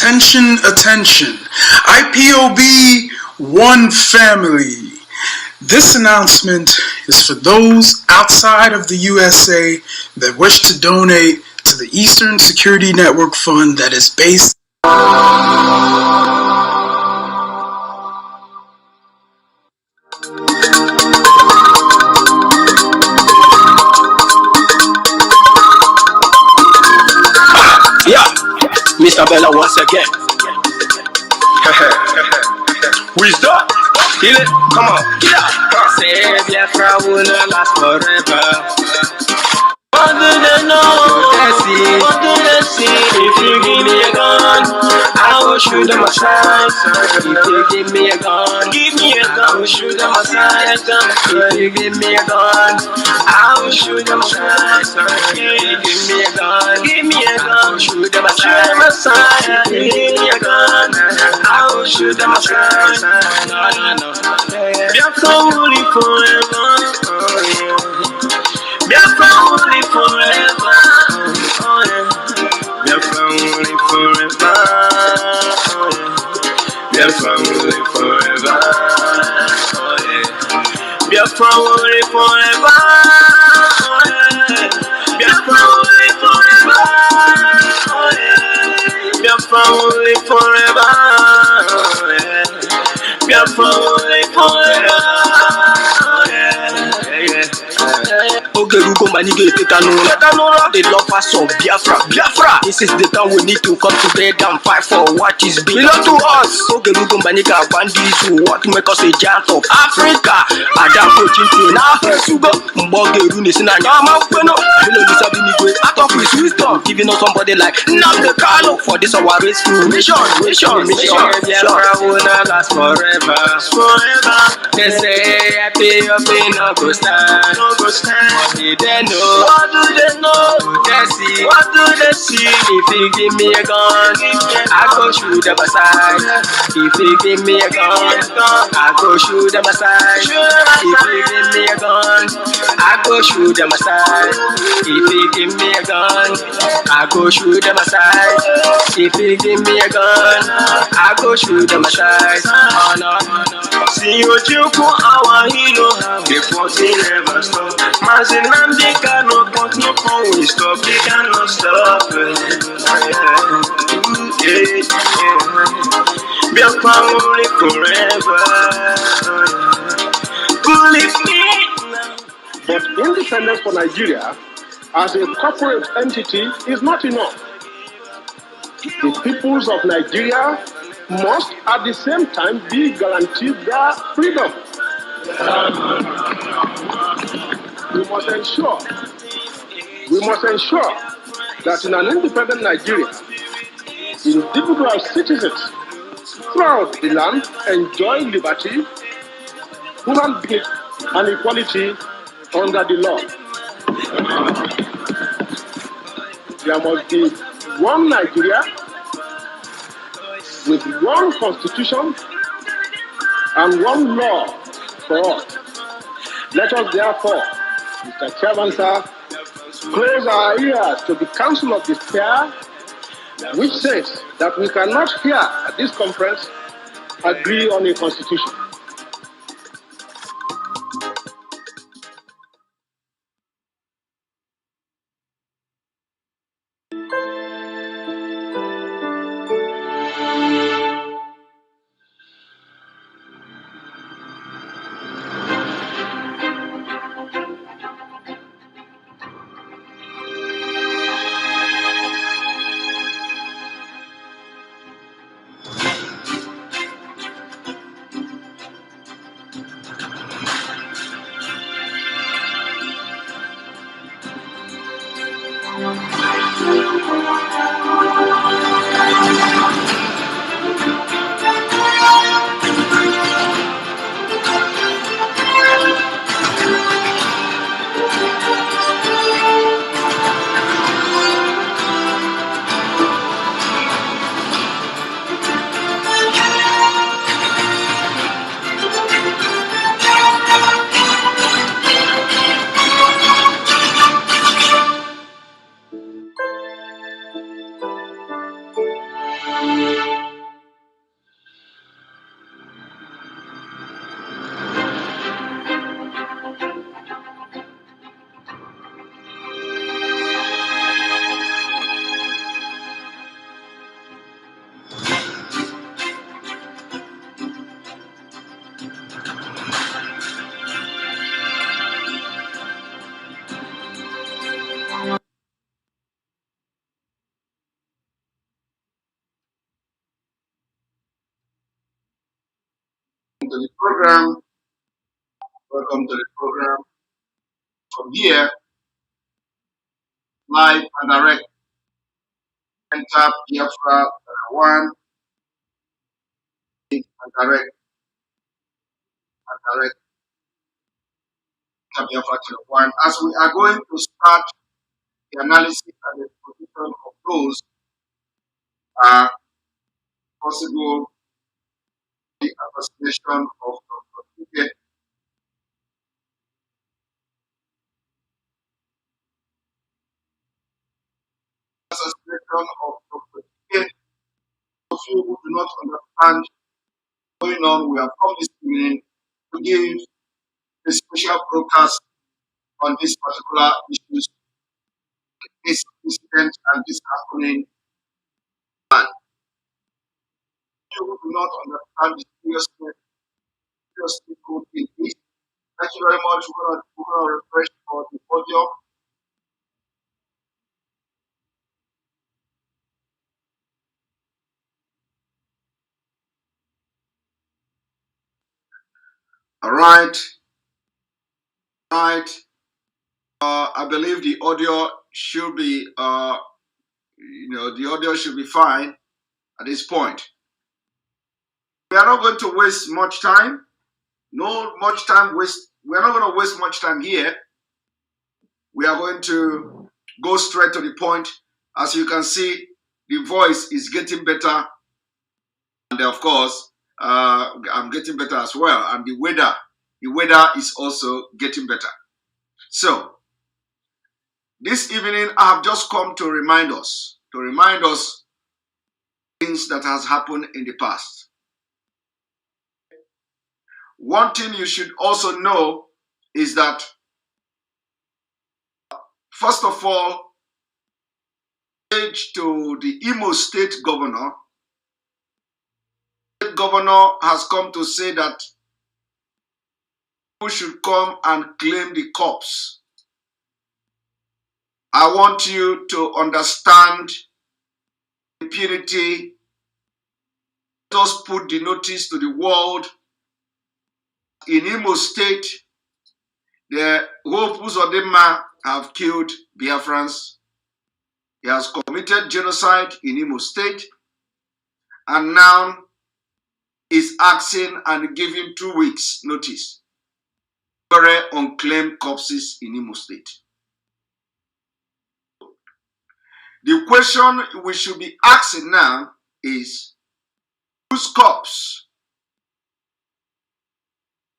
Attention, attention. IPOB, one family. This announcement is for those outside of the USA that wish to donate to the Eastern Security Network Fund that is based Mr. Bella once again. Wisdom, kill it, come on, kill it. Say Biafra will not last forever. What do they know? What do they see? If you give me a gun, I will shoot them aside. If you give me a gun, I will shoot them aside. If you give me a gun, I will shoot them aside. If you give me a gun, I will shoot them aside. If you give me a gun, I will shoot them aside. No. Biafra will live forever. Biafra will live forever. Biafra will live forever. Biafra will live forever. Biafra will live forever. Biafra will live forever. Biafra will live forever. Biafra will live forever. Ogerugo manige Tekanola. The lovers of Biafra. This is the time we need to come together and fight for what is belong to us. Ogerugo maniga bandits who want to make us a giant of Africa. Ada coaching na Sugo Mbogeru nisina nyama kweno. Hello Lisa Binigwe. Out of his wisdom, giving us somebody like Nnamdi Kanu for this our race mission. Biafra will not last forever. They say happy up in no go stand. What do they know? What do they see? If you give me a gun, I go shoot them aside. If you give me a gun, I go shoot them aside. If you give me a gun, I go shoot them aside. If you give me a gun, I go shoot them aside. If you give me a gun, I go shoot them aside. Oh no. See what you put our hero. The 14 never stop. Mazi they cannot put no phone. We stop. They cannot stop. Biafra will live forever. Believe me. But independence for Nigeria as a corporate entity is not enough. The peoples of Nigeria must at the same time be guaranteed their freedom. We must ensure that in an independent Nigeria, individual citizens throughout the land enjoy liberty, human dignity, and equality under the law. There must be one Nigeria with one constitution and one law for all. Let us therefore, Mr. Chairman, sir, close our ears to the counsel of despair, which says that we cannot here at this conference agree on a constitution. to the program. Welcome to the program. From here, live and direct, enter Biafra 1 and direct enter Biafra 1. As we are going to start the analysis and the position of those possible assassination of Dr. Assassination of Dr. Those who do not understand what's going on, we have come this evening to give a special broadcast on this particular issues, this incident and this happening. And you do not understand the seriousness good in this. Thank you very much. We're going to refresh for the podium. All right. I believe the audio should be, the audio should be fine at this point. We are not going to waste much time. No much time waste. We are not going to waste much time here. We are going to go straight to the point. As you can see, the voice is getting better. And of course, I'm getting better as well. And the weather is also getting better. So, this evening, I have just come to remind us things that has happened in the past. One thing you should also know is that, first of all, to the Imo State governor, the governor has come to say that people should come and claim the corpse. I want you to understand impunity. Let us put the notice to the world. In Imo State, the Hope Uzodinma have killed Biafrans. He has committed genocide in Imo State, and now is asking and giving 2 weeks notice to bury unclaimed corpses in Imo State. The question we should be asking now is, whose corpse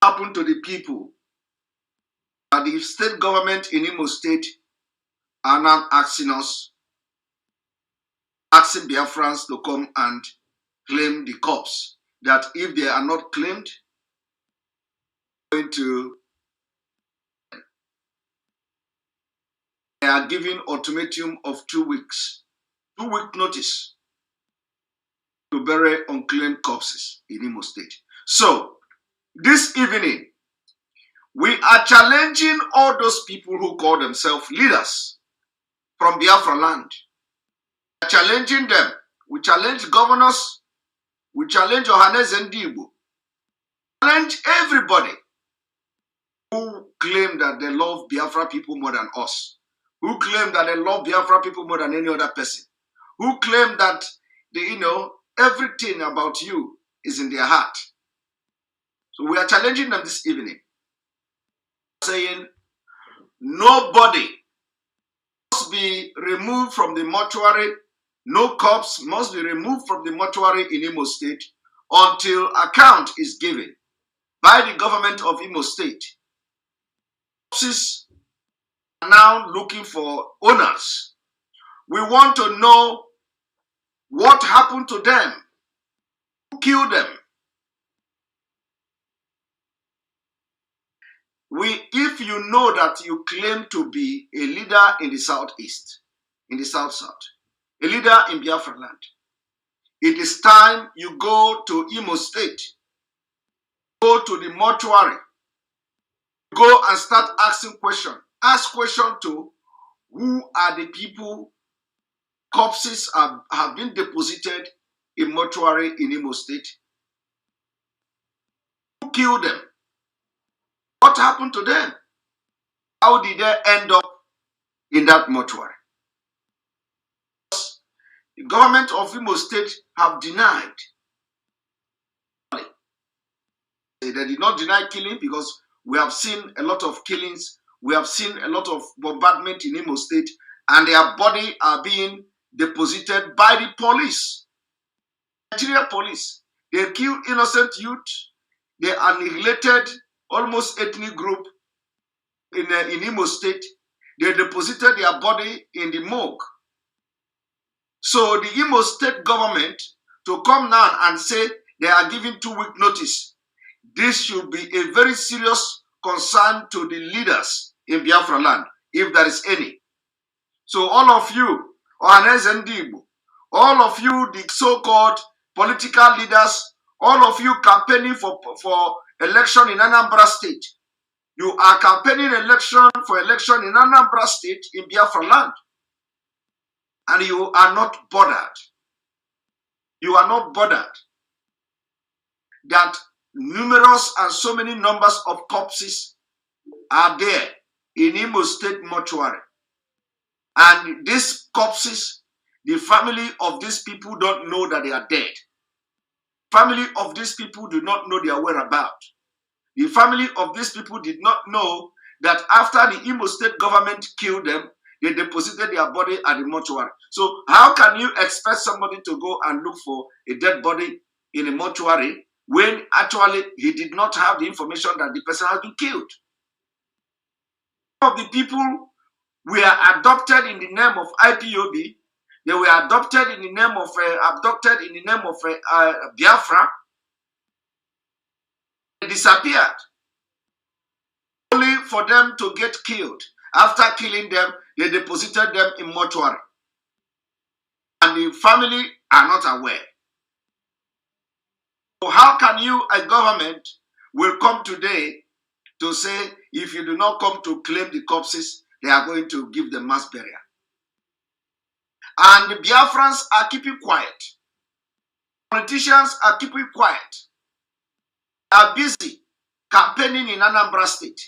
happened to the people that the state government in Imo State are now asking Biafrans to come and claim the corpse? That if they are not claimed, they are given ultimatum of 2 weeks, 2-week notice to bury unclaimed corpses in Imo State. So, this evening, we are challenging all those people who call themselves leaders from Biafra land. We are challenging them. We challenge governors. We challenge Ohanes and Dibu. Challenge everybody who claim that they love Biafra people more than us. Who claim that they love Biafra people more than any other person. Who claim that everything about you is in their heart. So we are challenging them this evening, saying nobody must be removed from the mortuary. No corpse must be removed from the mortuary in Imo State until account is given by the government of Imo State. Corpses are now looking for owners. We want to know what happened to them, who killed them. If you know that you claim to be a leader in the southeast, in the south, a leader in Biafra land, it is time you go to Imo State, go to the mortuary, go and start asking questions. Ask questions to who are the people corpses have been deposited in mortuary in Imo State. Who killed them? What happened to them? How did they end up in that mortuary? The government of Imo State have denied. They did not deny killing because we have seen a lot of killings. We have seen a lot of bombardment in Imo State, and their body are being deposited by the police. Nigeria police. They kill innocent youth. They annihilated almost ethnic group in Imo State. They deposited their body in the morgue. So the Imo State government to come now and say they are giving 2-week notice. This should be a very serious concern to the leaders in Biafra land, if there is any. So all of you, Ohanes and Igbo, all of you, the so-called political leaders, all of you campaigning for election in Anambra State, you are campaigning for election in Anambra State in Biafra land. And you are not bothered. You are not bothered that numerous and so many numbers of corpses are there in Imo State mortuary. And these corpses, the family of these people don't know that they are dead. Family of these people do not know their whereabouts. The family of these people did not know that after the Imo State government killed them, they deposited their body at the mortuary. So how can you expect somebody to go and look for a dead body in a mortuary when actually he did not have the information that the person has been killed? Some of the people were adopted in the name of IPOB. They were adopted in the name of Biafra. They disappeared, only for them to get killed. After killing them, they deposited them in mortuary. And the family are not aware. So how can you, a government, will come today to say, if you do not come to claim the corpses, they are going to give them mass burial? And the Biafrans are keeping quiet. Politicians are keeping quiet. They are busy campaigning in Anambra State.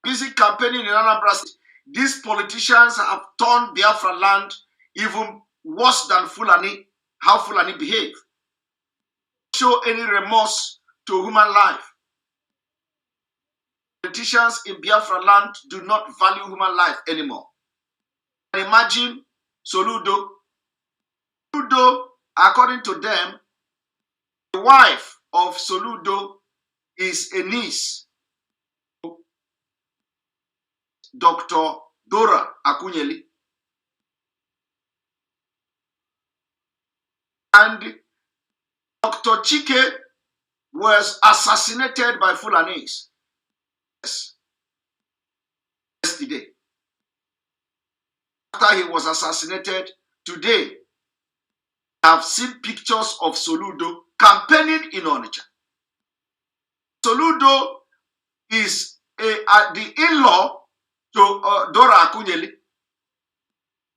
Busy campaigning in Anambra State. These politicians have turned Biafra land even worse than Fulani, how Fulani behave. Show any remorse to human life. Politicians in Biafra land do not value human life anymore. And imagine Soludo. Soludo, according to them, the wife of Soludo is a niece, Dr. Dora Akunyeli. And Dr. Chike was assassinated by Fulanis yesterday. After he was assassinated, today I have seen pictures of Soludo campaigning in Onitsha. Soludo is the in-law to Dora Akunyeli,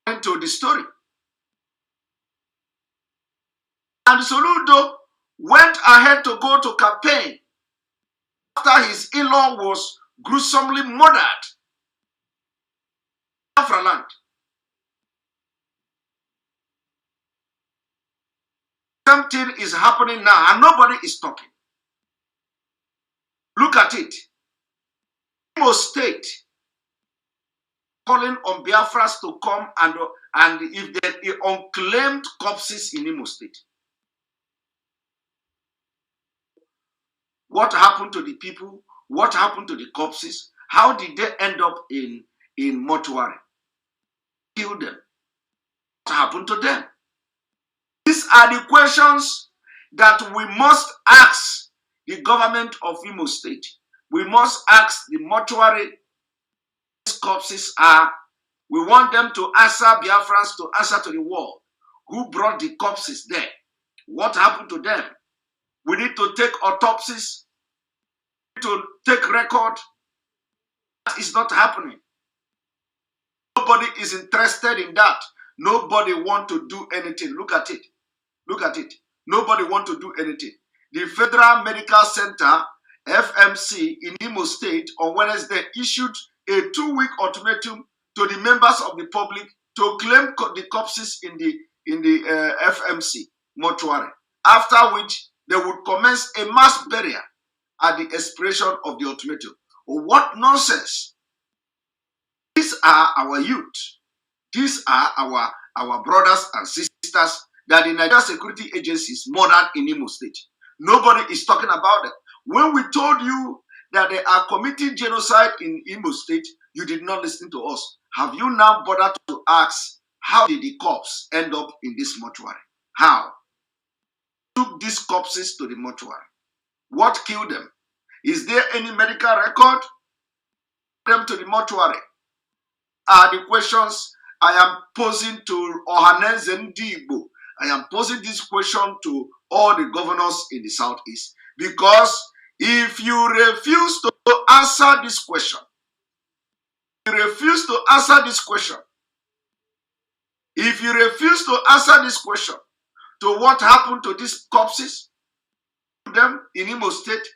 into the story. And Soludo went ahead to go to campaign after his in-law was gruesomely murdered in Biafra land. Something is happening now and nobody is talking. Look at it. Imo State calling on Biafras to come and if there are unclaimed corpses in Imo State. What happened to the people? What happened to the corpses? How did they end up in mortuary? Kill them. What happened to them? These are the questions that we must ask the government of Imo State. We must ask the mortuary these corpses are. We want them to answer, Biafrans to answer to the world. Who brought the corpses there? What happened to them? We need to take autopsies. We need to take record. That is not happening. Nobody is interested in that. Nobody wants to do anything. Look at it. Look at it. Nobody wants to do anything. the Federal Medical Center, FMC, in Imo State on Wednesday issued a 2-week ultimatum to the members of the public to claim the corpses in the FMC mortuary, after which they would commence a mass burial at the expiration of the ultimatum. What nonsense! These are our youth. These are our brothers and sisters that the Nigerian security agencies murdered in Imo State. Nobody is talking about it. When we told you that they are committing genocide in Imo State, you did not listen to us. Have you now bothered to ask, how did the corpse end up in this mortuary? How? Took these corpses to the mortuary. What killed them? Is there any medical record? Them to the mortuary are the questions I am posing to Ohaneze Ndigbo. I am posing this question to all the governors in the Southeast, because if you refuse to answer this question, if you refuse to answer this question to what happened to these corpses, them in Imo State,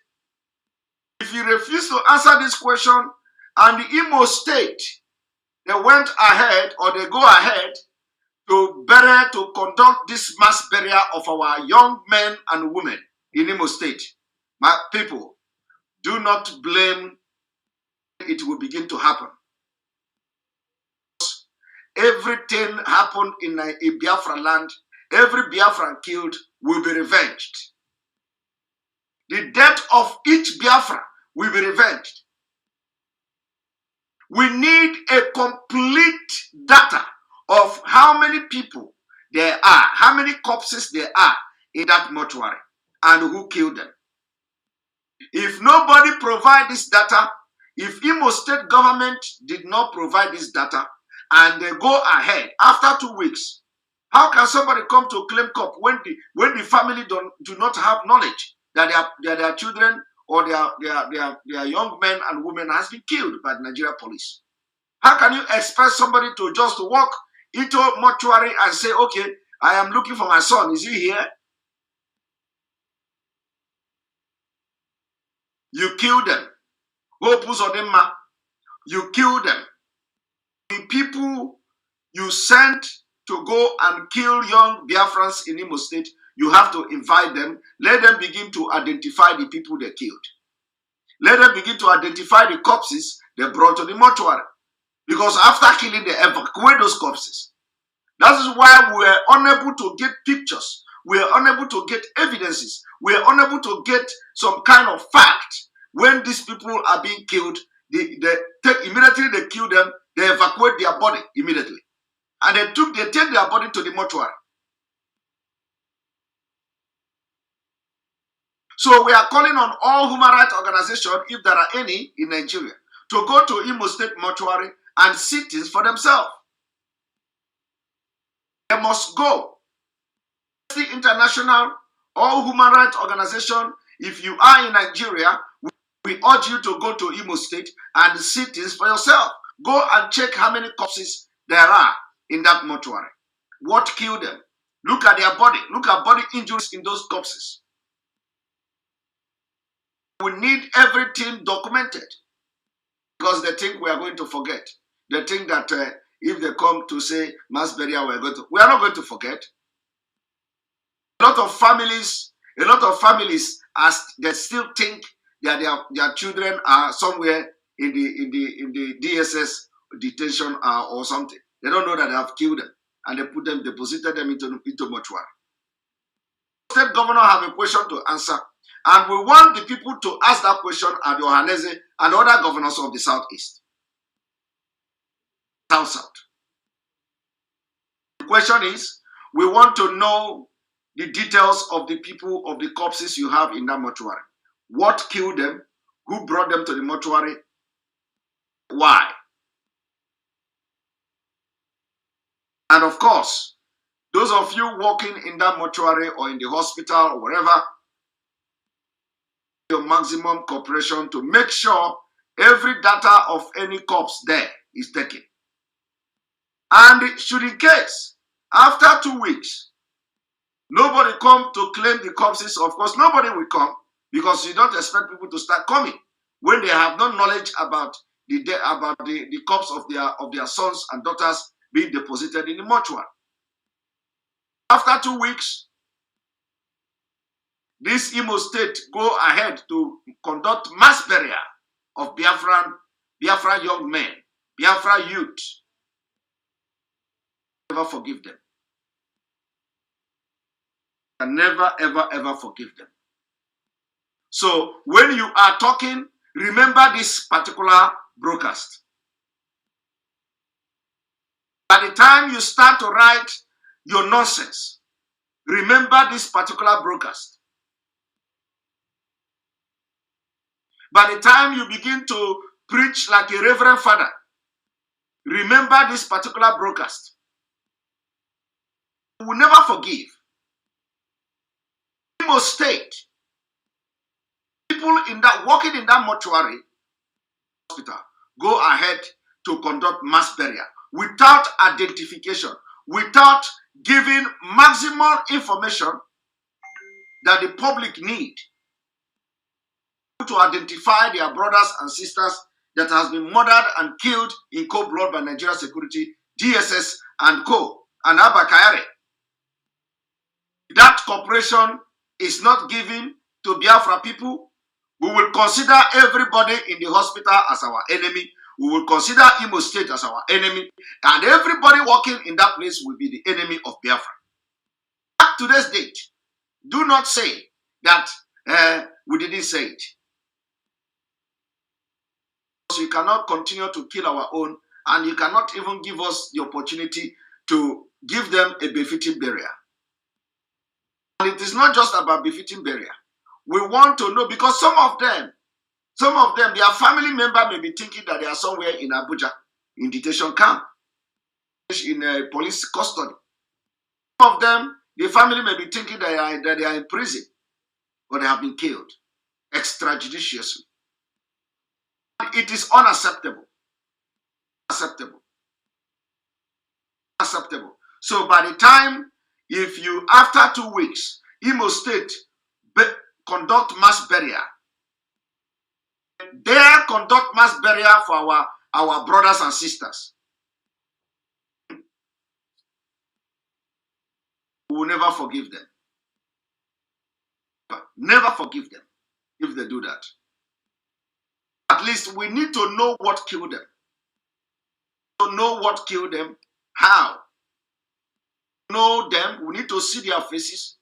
if you refuse to answer this question, and the Imo State, they went ahead, or they go ahead to conduct this mass burial of our young men and women in Imo State. My people, do not blame. It will begin to happen. Everything happened in Biafra land. Every Biafran killed will be revenged. The death of each Biafra will be revenged. We need a complete data of how many people there are, how many corpses there are in that mortuary, and who killed them. If nobody provides this data, if Imo State government did not provide this data, and they go ahead after 2 weeks, how can somebody come to claim corpse when the family do not have knowledge that their children or their young men and women has been killed by the Nigeria police? How can you expect somebody to just walk into a mortuary and say, okay, I am looking for my son, is he here? You kill them. You kill them. The people you sent to go and kill young Biafrans in Imo State, you have to invite them. Let them begin to identify the people they killed. Let them begin to identify the corpses they brought to the mortuary. Because after killing, they evacuate those corpses. That is why we are unable to get pictures. We are unable to get evidences. We are unable to get some kind of fact. When these people are being killed, immediately they kill them, they evacuate their body immediately. And they take their body to the mortuary. So we are calling on all human rights organizations, if there are any in Nigeria, to go to Imo State mortuary and see things for themselves. They must go. The international, all human rights organization, if you are in Nigeria, we urge you to go to Imo State and see things for yourself. Go and check how many corpses there are in that mortuary. What killed them? Look at their body. Look at body injuries in those corpses. We need everything documented, because they think we are going to forget. They think that if they come to say mass burial, we are not going to forget. A lot of families, they still think that their children are somewhere in the DSS detention or something. They don't know that they have killed them, and they deposited them into mortuary. State governor have a question to answer, and we want the people to ask that question at the Ohaneze and other governors of the Southeast. South. The question is, we want to know the details of the people, of the corpses you have in that mortuary. What killed them? Who brought them to the mortuary? Why? And of course, those of you working in that mortuary or in the hospital or wherever, your maximum cooperation to make sure every data of any corpse there is taken. And should in case, after 2 weeks, Nobody come to claim the corpses. Of course, nobody will come because you don't expect people to start coming when they have no knowledge about the corpse of their sons and daughters being deposited in the mortuary. After 2 weeks, this Imo State go ahead to conduct mass burial of Biafra young men, Biafra youth. Never forgive them. And never, ever, ever forgive them. So when you are talking, remember this particular broadcast. By the time you start to write your nonsense, remember this particular broadcast. By the time you begin to preach like a reverend father, remember this particular broadcast. You will never forgive. Imo State, people working in that mortuary hospital go ahead to conduct mass burial without identification, without giving maximum information that the public need to identify their brothers and sisters that has been murdered and killed in cold blood by Nigeria Security, DSS and Co. and Abba Kayare. That cooperation is not given to Biafra people. We will consider everybody in the hospital as our enemy. We will consider Imo State as our enemy. And everybody working in that place will be the enemy of Biafra. At today's date, do not say that we didn't say it. So you cannot continue to kill our own, and you cannot even give us the opportunity to give them a befitting burial. And it is not just about befitting burial. We want to know, because some of them, their family member may be thinking that they are somewhere in Abuja, in detention camp, in police custody. Some of them, the family may be thinking that they are in prison, or they have been killed extrajudiciously. It is unacceptable. Unacceptable. So by the time, after 2 weeks, Imo State conduct mass burial, they conduct mass burial for our brothers and sisters. We will never forgive them. Never forgive them if they do that. At least we need to know what killed them. To know what killed them, how. Know them, we need to see their faces.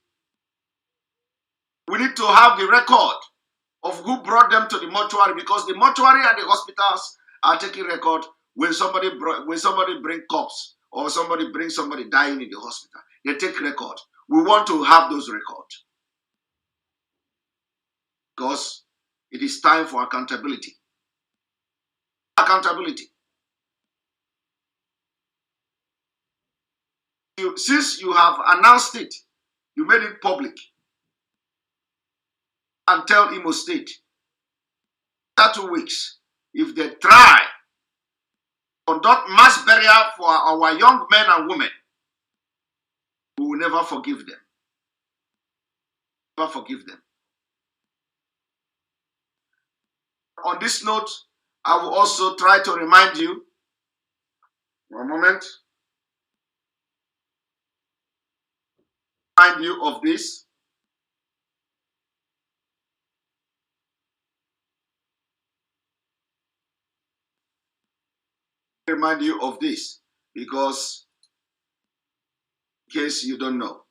We need to have the record of who brought them to the mortuary, because the mortuary and the hospitals are taking record when somebody bring corpse or somebody brings somebody dying in the hospital. They take record. We want to have those records because it is time for accountability. Accountability. Since you have announced it, you made it public, and tell Imo State, after 2 weeks, if they try to conduct mass burial for our young men and women, we will never forgive them. Never forgive them. On this note, I will also try to remind you, one moment, remind you of this. Remind you of this, because in case you don't know.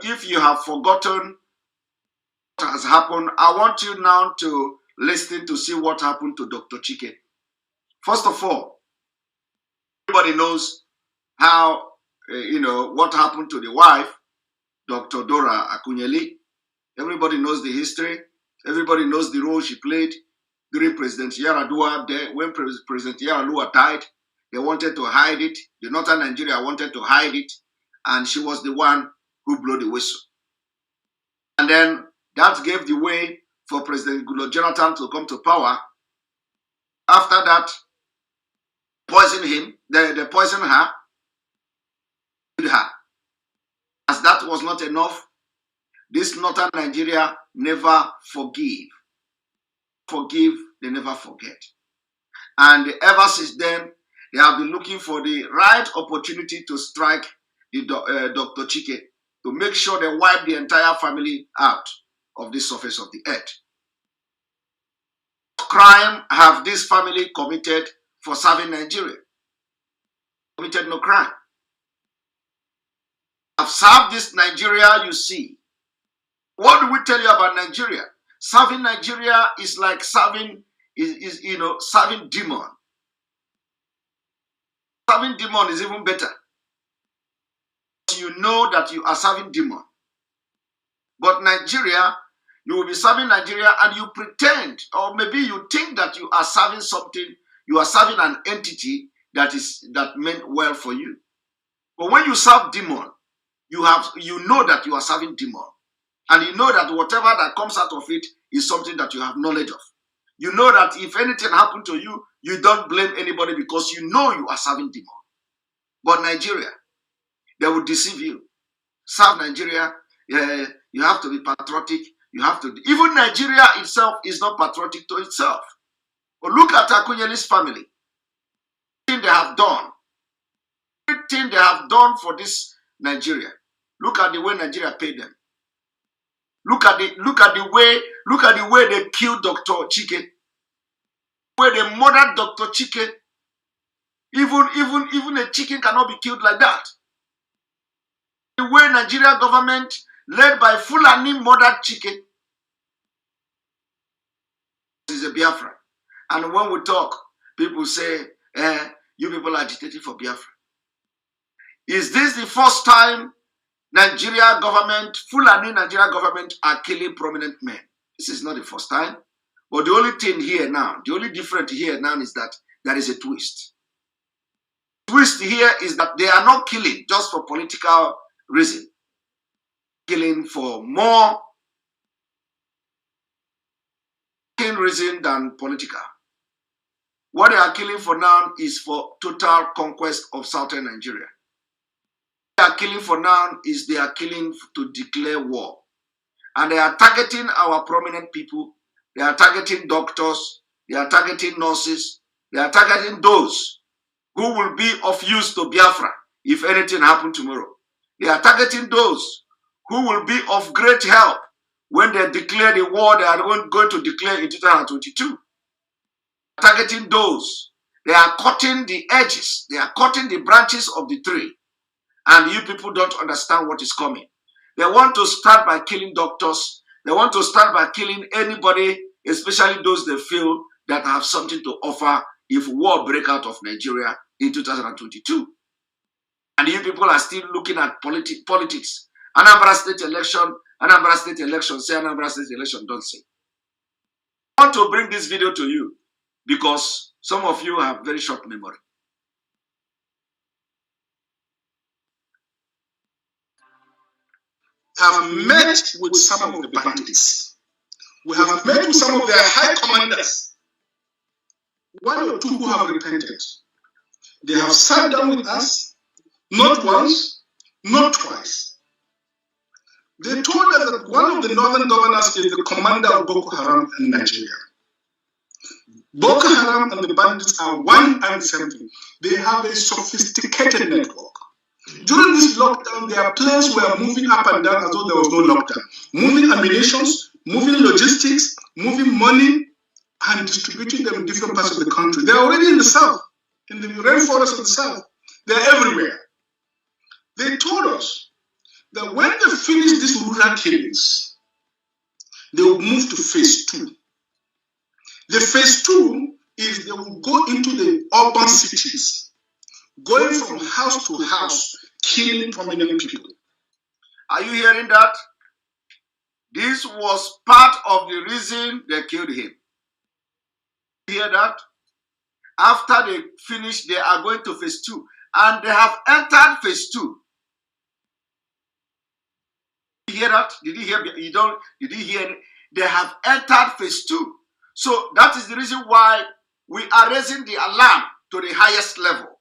If you have forgotten what has happened, I want you now to listen to see what happened to Dr. Chike. First of all, everybody knows how, what happened to the wife, Dr. Dora Akunyeli. Everybody knows the history. Everybody knows the role she played during President Yaradua. When President Yaradua died, they wanted to hide it. The northern Nigeria wanted to hide it. And she was the one who blew the whistle. And then that gave the way for President Goodluck Jonathan to come to power. After that, poison him. They poisoned her. As that was not enough, this northern Nigeria never forgive. Forgive, they never forget. And ever since then, they have been looking for the right opportunity to strike the Dr. Chike, to make sure they wipe the entire family out of the surface of the earth. Crime have this family committed for serving Nigeria? Committed no crime. Have served this Nigeria, you see. What do we tell you about Nigeria? Serving Nigeria is like serving, serving demon. Serving demon is even better. You know that you are serving demon. But Nigeria, you will be serving Nigeria and you pretend, or maybe you think that you are serving something, you are serving an entity that meant well for you. But when you serve demon, you know that you are serving demon. And you know that whatever that comes out of it is something that you have knowledge of. You know that if anything happened to you, you don't blame anybody because you know you are serving demon. But Nigeria, they will deceive you. Serve Nigeria, you have to be patriotic. You have to. Even Nigeria itself is not patriotic to itself. But look at Akunyeli's family. Everything they have done. Everything they have done for this Nigeria. Look at the way Nigeria paid them. Look at the way they killed Dr. Chike. Where they murdered Dr. Chike. Even a chicken cannot be killed like that. The way Nigeria government, led by Fulani, murdered Chike. This is a Biafra. And when we talk, people say, you people are agitating for Biafra. Is this the first time Nigeria government, Fulani Nigeria government are killing prominent men? This is not the first time. But the only thing here now, the only difference here now is that there is a twist. The twist here is that they are not killing just for political reason. Killing for more reason than political. What they are killing for now is for total conquest of southern Nigeria. What they are killing for now is they are killing to declare war. And they are targeting our prominent people. They are targeting doctors. They are targeting nurses. They are targeting those who will be of use to Biafra if anything happens tomorrow. They are targeting those who will be of great help when they declare the war they are going to declare in 2022. Targeting those. They are cutting the edges. They are cutting the branches of the tree. And you people don't understand what is coming. They want to start by killing doctors. They want to start by killing anybody, especially those they feel that have something to offer if war break out of Nigeria in 2022. And you people are still looking at politics. Anambra State election, say Anambra State election, don't say. I want to bring this video to you because some of you have very short memory. Have met with some of the bandits. We have met with some of their high commanders. One or two who have repented. They have sat down with us, not once, not twice. They told us that one of the northern governors is the commander of Boko Haram in Nigeria. Boko Haram and the bandits are one and the same thing. They have a sophisticated network. During this lockdown, their planes were moving up and down as though there was no lockdown. Moving ammunitions, moving logistics, moving money, and distributing them in different parts of the country. They're already in the south, in the rainforest of the south. They're everywhere. They told us that when they finish these rural killings, they will move to phase 2. The phase 2 is they will go into the urban cities, going from house to house, killing prominent people. Are you hearing that? This was part of the reason they killed him. You hear that? After they finish, they are going to phase 2. And they have entered phase 2. Did you hear that? Did you hear? Did you hear? They have entered phase 2. So that is the reason why we are raising the alarm to the highest level.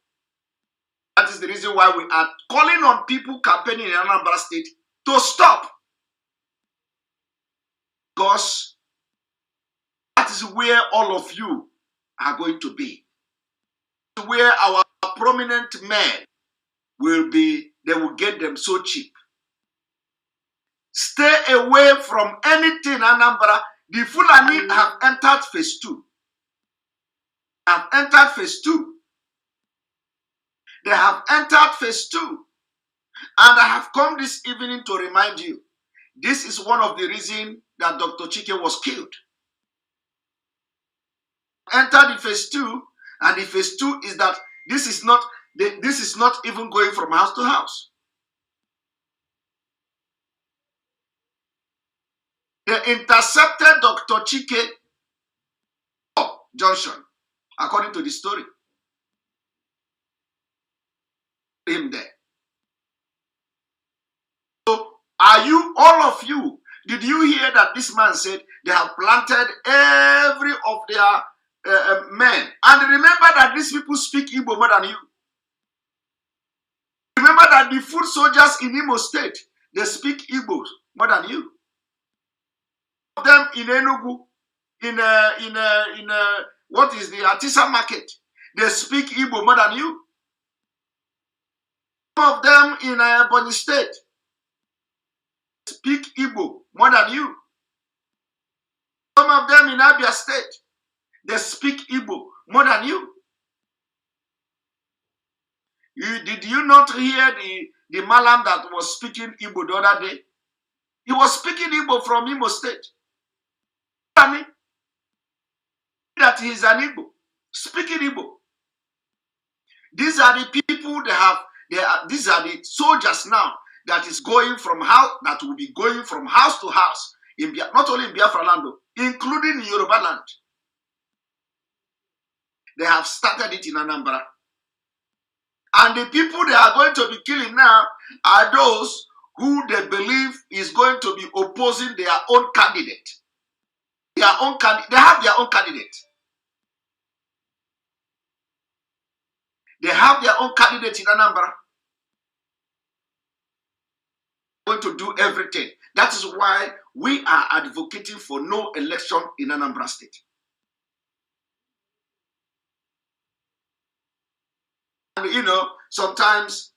That is the reason why we are calling on people campaigning in Anambra State to stop. Because that is where all of you are going to be. Where our prominent men will be, they will get them so cheap. Stay away from anything, Anambra. The Fulani have entered phase 2. Have entered phase 2. They have entered phase 2. And I have come this evening to remind you, this is one of the reasons that Dr. Chike was killed. Entered the phase 2, and the phase 2 is that this is not even going from house to house. They intercepted Dr. Chike Johnson, according to the story. Him there. So, are you, all of you, did you hear that this man said they have planted every of their men? And remember that these people speak Igbo more than you. Remember that the foot soldiers in Imo State, they speak Igbo more than you. Them in Enugu, in what is the Atisa market, they speak Igbo more than you. Some of them in Ebonyi State speak Igbo more than you. Some of them in Abia State, they speak Igbo more than you. Did you not hear the Malam that was speaking Igbo the other day? He was speaking Igbo from Imo State. That he is an Igbo, speaking Igbo. These are the people these are the soldiers now that is going from house, that will be going from house to house, in not only in Biafra land, including in Yoruba land. They have started it in Anambra. And the people they are going to be killing now are those who they believe is going to be opposing their own candidate. They have their own candidate. They have their own candidate in Anambra. Going to do everything. That is why we are advocating for no election in Anambra State. And you know, sometimes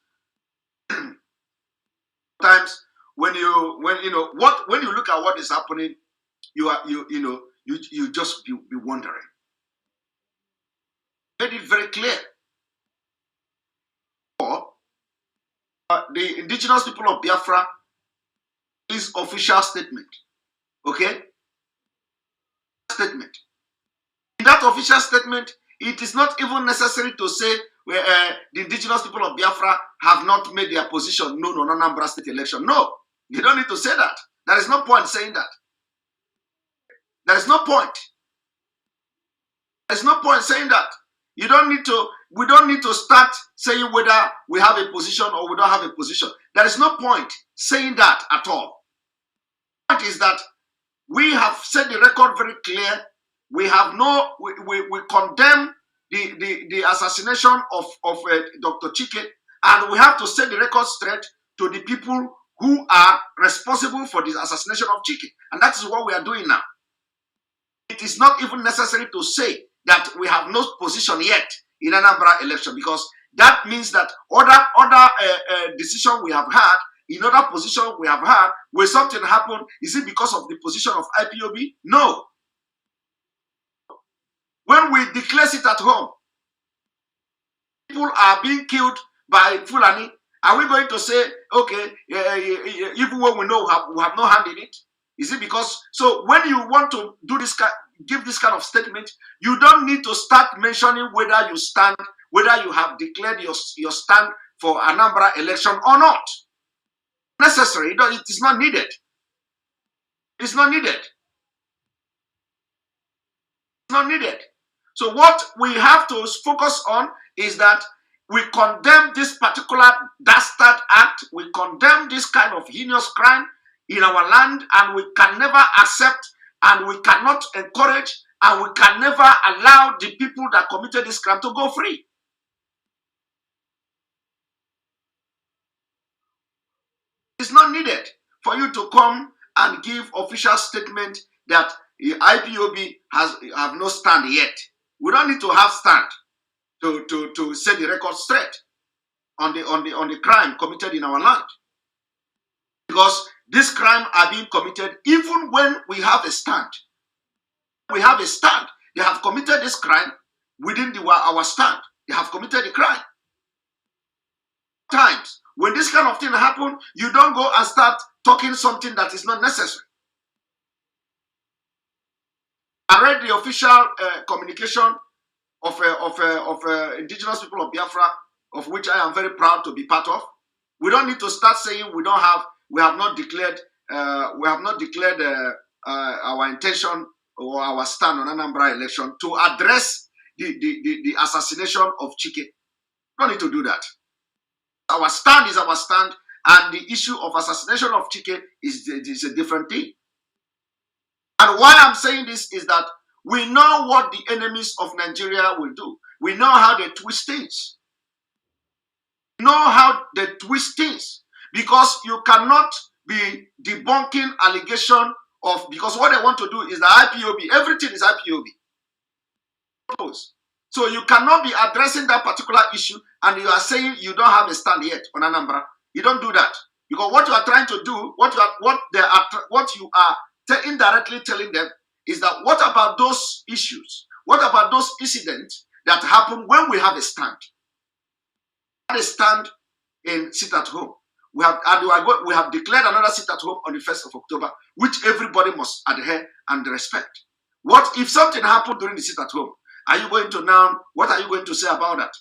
when you look at what is happening, you just be wondering. Made it very clear. The indigenous people of Biafra is official statement. Okay? Statement. In that official statement, it is not even necessary to say the indigenous people of Biafra have not made their position known on Anambra State election. No, you don't need to say that. There is no point saying that. There is no point. There is no point saying that. We don't need to start saying whether we have a position or we don't have a position. There is no point saying that at all. The point is that we have set the record very clear. We have we condemn the assassination of Dr. Chike, and we have to set the record straight to the people who are responsible for the assassination of Chike. And that is what we are doing now. It is not even necessary to say that we have no position yet in Anambra election, because that means that other decision we have had, in other position we have had, when something happened, is it because of the position of IPOB? No. When we declare it at home, people are being killed by Fulani, are we going to say, okay, even when we know we have no hand in it? Is it because, so when you want to do this, give this kind of statement, you don't need to start mentioning whether you stand whether you have declared your stand for Anambra election or not. Necessary. It is not needed. It's not needed. It's not needed. So what we have to focus on is that we condemn this particular dastard act. We condemn this kind of heinous crime in our land, and we can never accept, and we cannot encourage, and we can never allow the people that committed this crime to go free. It's not needed for you to come and give official statement that the IPOB have no stand yet. We don't need to have stand to set the record straight on the crime committed in our land. Because these crimes are being committed even when we have a stand. We have a stand. They have committed this crime within our stand. They have committed the crime. Times when this kind of thing happen, you don't go and start talking something that is not necessary. I read the official communication of indigenous people of Biafra, of which I am very proud to be part of. We don't need to start saying we have not declared our intention or our stand on Anambra election to address the assassination of Chike. We don't need to do that. Our stand is our stand, and the issue of assassination of Chike is a different thing. And why I'm saying this is that we know what the enemies of Nigeria will do. We know how they twist things. We know how they twist things. Because you cannot be debunking allegation of, because what they want to do is the IPOB. Everything is IPOB. So you cannot be addressing that particular issue and you are saying you don't have a stand yet on Anambra. You don't do that. Because what you are trying to do, what you are indirectly telling them is that what about those issues? What about those incidents that happen when we have a stand? We have a stand in sit at home. We have declared another sit at home on the 1st of October, which everybody must adhere and respect. What if something happened during the sit at home? Are you going to now, what are you going to say about that?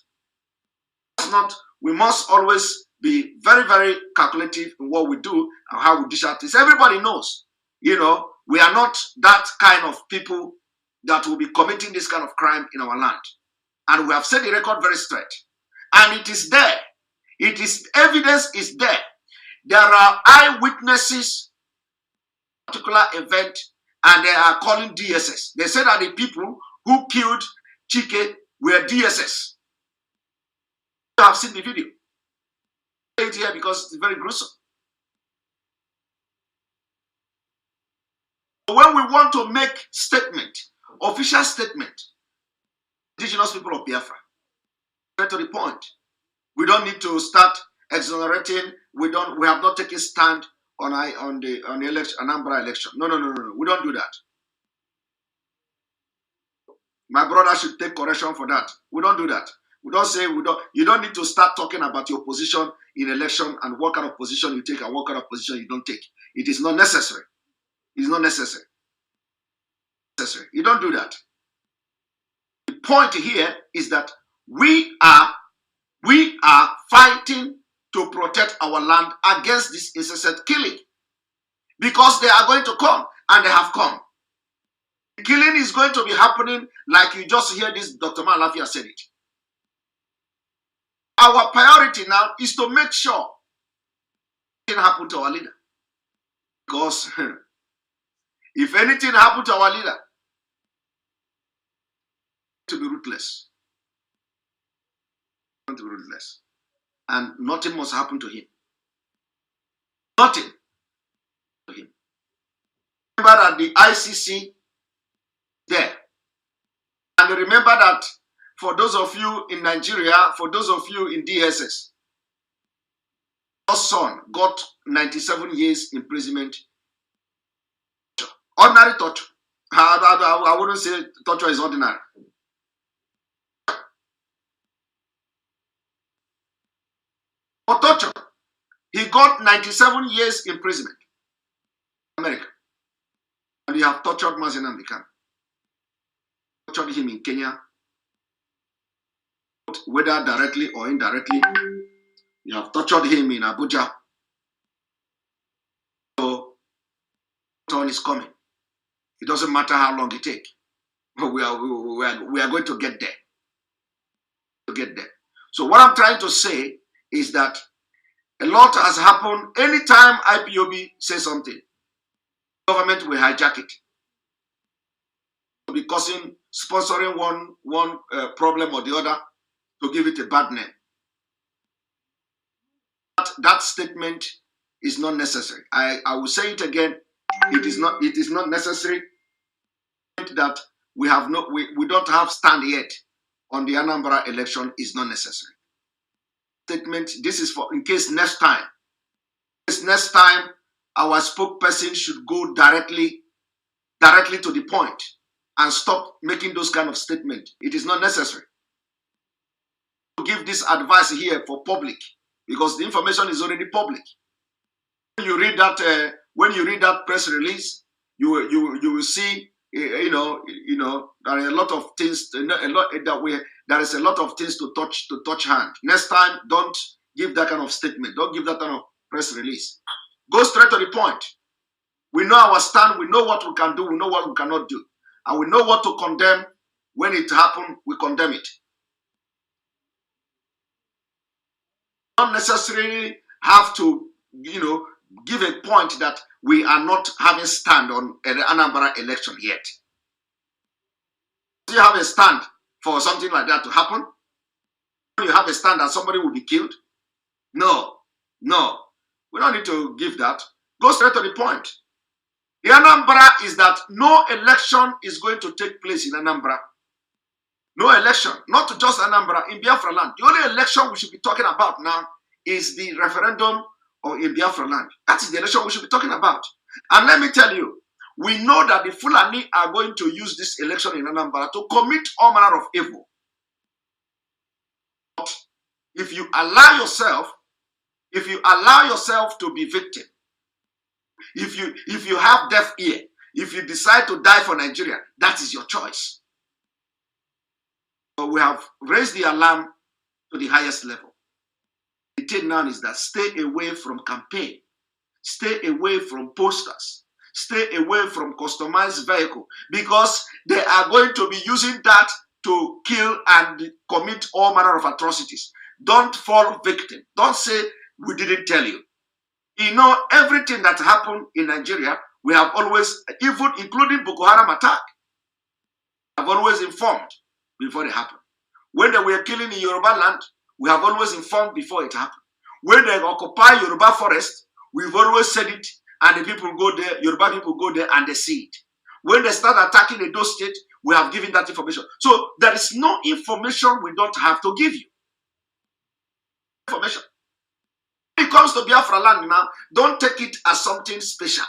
It's not, we must always be very, very calculative in what we do and how we dish out this. Everybody knows, you know, we are not that kind of people that will be committing this kind of crime in our land. And we have set the record very straight. And it is there. It is, evidence is there. There are eyewitnesses to a particular event, and they are calling DSS. They said that the people who killed Chike were DSS. You have seen the video. I say it here because it's very gruesome. When we want to make statement, official statement, indigenous people of Biafra, get to the point. We don't need to start exonerating. We have not taken stand on the election, Anambra election. No. We don't do that. My brother should take correction for that. We don't do that. We don't say you don't need to start talking about your position in election and what kind of position you take and what kind of position you don't take. It is not necessary. It is not necessary. You don't do that. The point here is that we are fighting to protect our land against this incessant killing, because they are going to come, and they have come. The killing is going to be happening like you just hear this Dr. Malafia said it. Our priority now is to make sure it didn't happen to our leader. Because if anything happened to our leader, to be ruthless. To be ruthless. And nothing must happen to him. Nothing to him. Remember that the ICC there. And remember that for those of you in Nigeria, for those of you in DSS, your son got 97 years imprisonment. Ordinary torture. I wouldn't say torture is ordinary. For torture, he got 97 years imprisonment in America. And you have tortured Mazi and tortured him in Kenya. whether directly or indirectly, you have tortured him in Abuja. So, turn is coming. It doesn't matter how long it takes. We are going to get there. So what I'm trying to say is that a lot has happened. Anytime IPOB says something, government will hijack it. Be causing, sponsoring one problem or the other to give it a bad name. That statement is not necessary. I will say it again. It is not necessary. That we don't have stand yet on the Anambra election is not necessary. Statement. This is for in case next time. Next time our spokesperson should go directly to the point and stop making those kind of statements. It is not necessary to give this advice here for public because the information is already public. When you read that press release, you will see there are a lot of things there is a lot of things to touch hand. Next time, don't give that kind of statement. Don't give that kind of press release. Go straight to the point. We know our stand. We know what we can do. We know what we cannot do. And we know what to condemn. When it happens, we condemn it. Not necessarily have to, give a point that we are not having stand on the Anambra election yet. Do you have a stand for something like that to happen? Do you have a stand that somebody will be killed? No. We don't need to give that. Go straight to the point. The Anambra is that no election is going to take place in Anambra. No election, not just Anambra, in Biafra land. The only election we should be talking about now is the referendum in Biafra land. That is the election we should be talking about. And let me tell you, we know that the Fulani are going to use this election in Anambra to commit all manner of evil. But if you allow yourself to be victim, if you have deaf ear, if you decide to die for Nigeria, that is your choice. But we have raised the alarm to the highest level. The thing now is that stay away from campaign, stay away from posters, stay away from customized vehicle, because they are going to be using that to kill and commit all manner of atrocities. Don't fall victim. Don't say we didn't tell you. Everything that happened in Nigeria, we have always, even including Boko Haram attack, have always informed before it happened. When they were killing in Yoruba land, we have always informed before it happened. When they occupy Yoruba forest, we've always said it, and the people go there, Yoruba people go there and they see it. When they start attacking Edo State, we have given that information. So there is no information we don't have to give you. Information. When it comes to Biafra land now, don't take it as something special.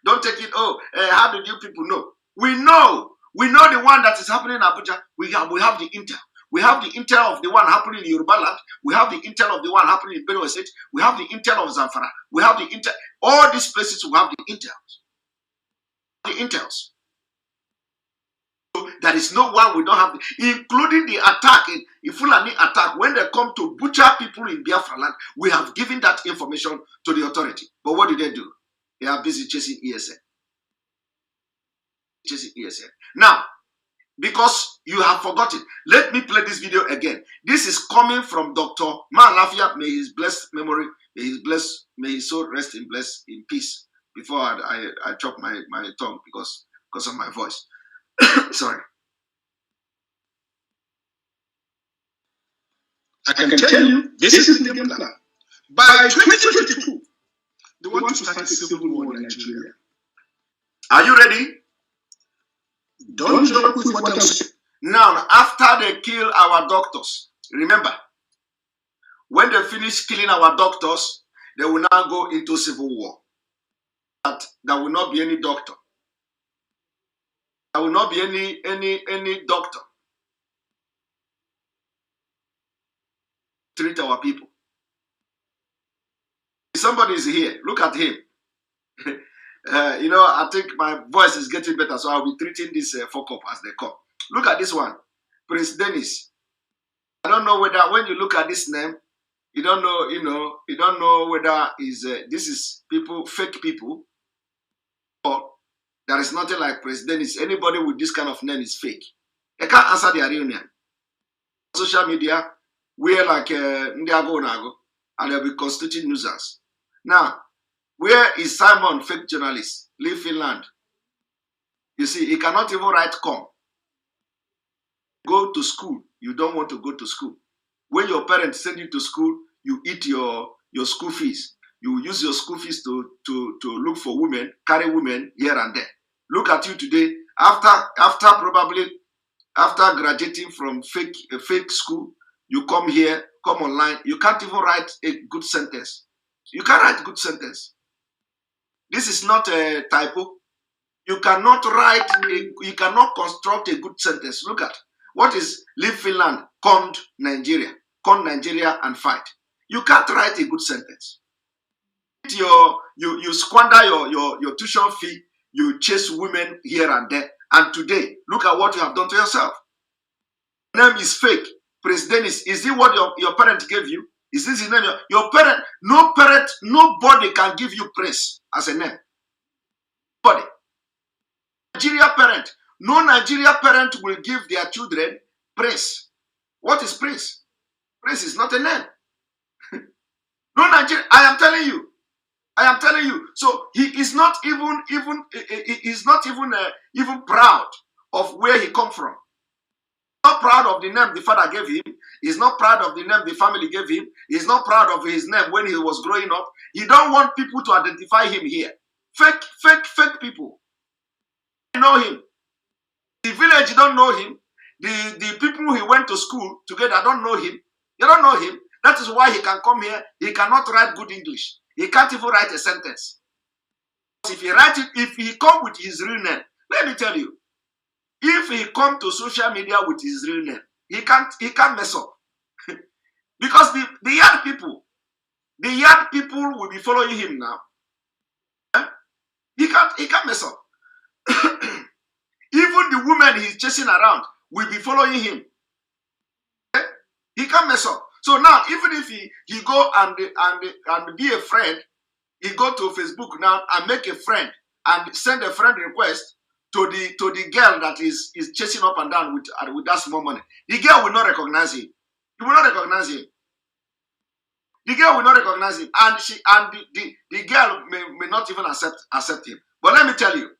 Don't take it, how did you people know? We know the one that is happening in Abuja. We have the intel. We have the intel of the one happening in Yoruba land. We have the intel of the one happening in Benue State. We have the intel of Zamfara. We have the intel. All these places we have the intels. The intels. So there is no one we don't have, including the attack, in Fulani attack, when they come to butcher people in Biafra land, we have given that information to the authority. But what did they do? They are busy chasing ESN. Now, because you have forgotten, let me play this video again. This is coming from Dr. Malafia. May his blessed memory, may his soul rest in peace. Before I chop my tongue because of my voice. Sorry. I can tell you, this is the game plan. By 2022, they want to start a civil war in Nigeria. Are you ready? Don't joke with what I'm saying. Now, after they kill our doctors, remember, when they finish killing our doctors, they will now go into civil war. But there will not be any doctor. There will not be any doctor treat our people. Somebody is here. Look at him. I think my voice is getting better, so I'll be treating this fuck up as they come. Look at this one. Prince Dennis. I don't know whether when you look at this name, you don't know, you don't know whether this is people, fake people, or there is nothing like president. Is anybody with this kind of name is fake. They can't answer their real name. Social media, we're like Ndiago Nago, and they'll be constituting nuisance. Now, where is Simon, fake journalist? Leave Finland. You see, he cannot even write come. Go to school. You don't want to go to school. When your parents send you to school, you eat your school fees. You use your school fees to look for women, carry women here and there. Look at you today. After graduating from fake school, you come here, come online. You can't even write a good sentence. You can't write a good sentence. This is not a typo. You cannot you cannot construct a good sentence. Look at what is leave Finland, come Nigeria and fight. You can't write a good sentence. You squander your tuition fee. You chase women here and there. And today, look at what you have done to yourself. Name is fake. President is it what your parent gave you? Is this his name? Your parent, nobody can give you praise as a name. Nobody. Nigeria parent. No Nigeria parent will give their children praise. What is praise? Praise is not a name. No Nigeria. I am telling you. So he is not even proud of where he come from. Not proud of the name the father gave him. He's not proud of the name the family gave him. He's not proud of his name when he was growing up. He don't want people to identify him here. Fake people. They know him. The village don't know him. The people he went to school together don't know him. They don't know him. That is why he can come here. He cannot write good English. He can't even write a sentence. If he come with his real name, let me tell you, if he come to social media with his real name, he can't mess up. Because the young people will be following him now. He can't mess up. Even the women he's chasing around will be following him. He can't mess up. So now, even if he go and be a friend, he go to Facebook now and make a friend and send a friend request to the girl that is chasing up and down with that small money. The girl will not recognize him. He will not recognize him. The girl will not recognize him, and the girl may not even accept him. But let me tell you,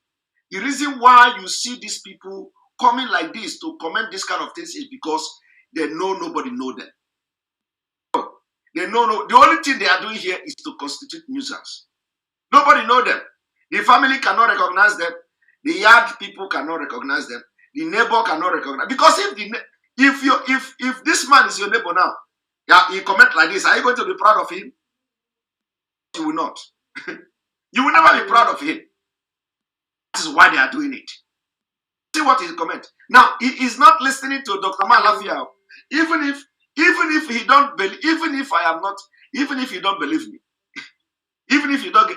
the reason why you see these people coming like this to comment this kind of things is because they know nobody know them. They know the only thing they are doing here is to constitute nuisance. Nobody know them. The family cannot recognize them. The yard people cannot recognize them. The neighbor cannot recognize. Because if this man is your neighbor now, yeah, he comment like this, are you going to be proud of him? You will not. You will never be proud of him. This is why they are doing it. See what he comment. Now he is not listening to Dr. Malafia. Even if he don't believe, even if you don't believe me, even if you don't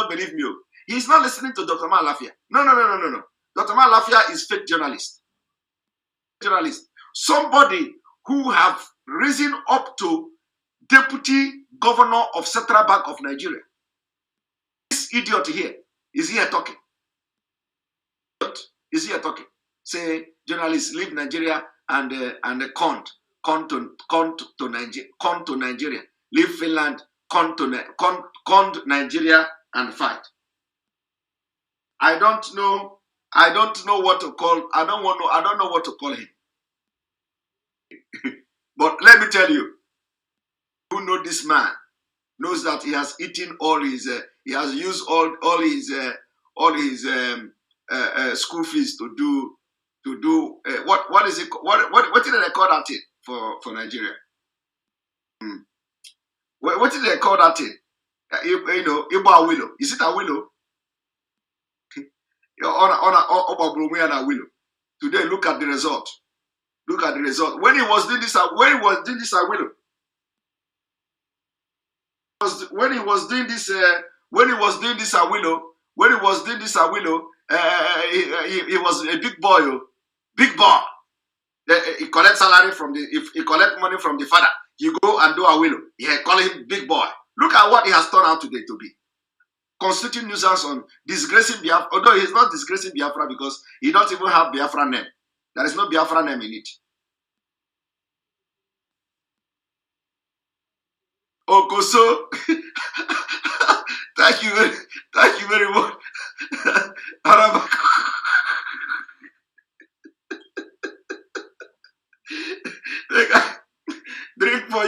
believe me, he's not listening to Dr. Malafia. No. Dr. Malafia is fake journalist. Somebody who have risen up to deputy governor of Central Bank of Nigeria. This idiot here is here talking. Is here talking. Say journalists leave Nigeria and come to Nigeria. Leave Finland, come to Nigeria and fight. I don't know what to call. I don't know what to call him. But let me tell you, who know this man knows that he has eaten all his. He has used all his school fees to do what is it? What did they call that thing for Nigeria? What did they call that thing? Ibo willow. Is it a willow? On willow. Today, look at the result. Look at the result. When he was doing this, willow. When he was doing this, he was a big boy. Big boy. He collect salary from the, if he collect money from the father, he go and do a willow. Yeah, call him big boy. Look at what he has turned out today to be. Constituting nuisance on disgracing Biafra, although he's not disgracing Biafra because he don't even have Biafra name. There is no Biafra name in it. Okoso, thank you very much. Drink for